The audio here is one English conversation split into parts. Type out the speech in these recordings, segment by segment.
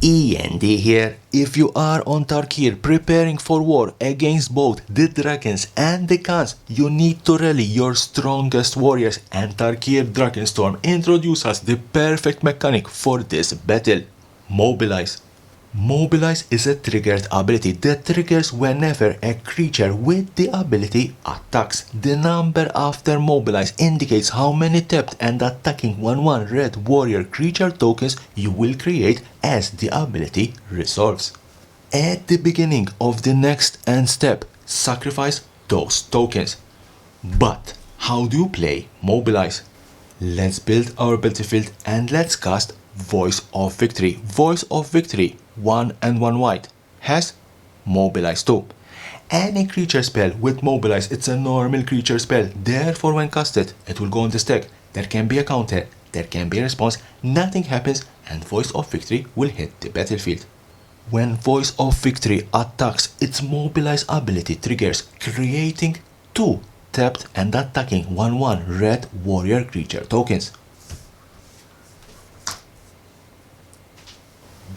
E.N.D here. If you are on Tarkir preparing for war against both the dragons and the Khans, you need to rally your strongest warriors, and Tarkir Dargonstorm introduces us the perfect mechanic for this battle. Mobilize. Mobilize is a triggered ability that triggers whenever a creature with the ability attacks. The number after Mobilize indicates how many tapped and attacking 1/1 red warrior creature tokens you will create as the ability resolves. At the beginning of the next end step, sacrifice those tokens. But how do you play Mobilize? Let's build our battlefield and let's cast Voice of Victory. Voice of Victory, 1 and 1 white, has Mobilize 2. Any creature spell with Mobilize, it's a normal creature spell, therefore when casted, it will go on the stack. There can be a counter, there can be a response, nothing happens, and Voice of Victory will hit the battlefield. When Voice of Victory attacks, its Mobilize ability triggers, creating 2 tapped and attacking 1/1 red warrior creature tokens.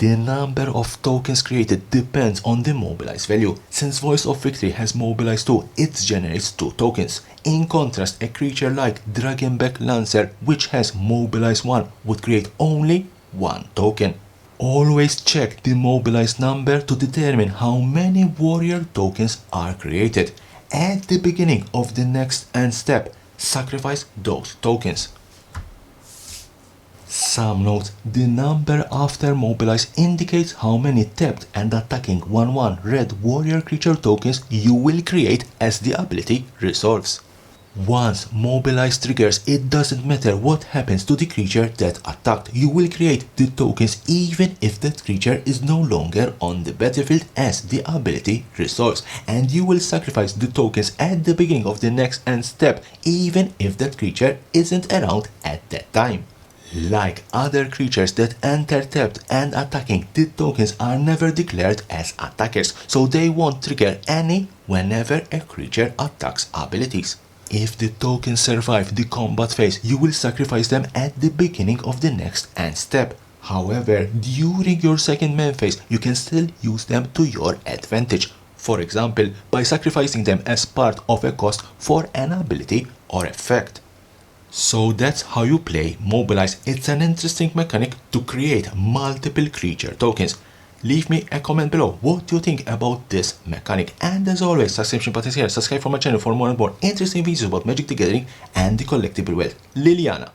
The number of tokens created depends on the Mobilize value. Since Voice of Victory has Mobilize 2, it generates 2 tokens. In contrast, a creature like Dragonback Lancer, which has Mobilize 1, would create only 1 token. Always check the Mobilize number to determine how many warrior tokens are created. At the beginning of the next end step, sacrifice those tokens. Some notes: the number after Mobilize indicates how many tapped and attacking 1/1 red warrior creature tokens you will create as the ability resolves. Once Mobilize triggers, it doesn't matter what happens to the creature that attacked, you will create the tokens even if that creature is no longer on the battlefield as the ability resolves, and you will sacrifice the tokens at the beginning of the next end step even if that creature isn't around at that time. Like other creatures that enter tapped and attacking, the tokens are never declared as attackers, so they won't trigger any whenever a creature attacks abilities. If the tokens survive the combat phase, you will sacrifice them at the beginning of the next end step. However, during your second main phase, you can still use them to your advantage. For example, by sacrificing them as part of a cost for an ability or effect. So that's how you play Mobilize. It's an interesting mechanic to create multiple creature tokens. Leave me a comment below what you think about this mechanic, and as always, subscription button is here. Subscribe for my channel for more and more interesting videos about Magic the Gathering and the collectible world. Liliana.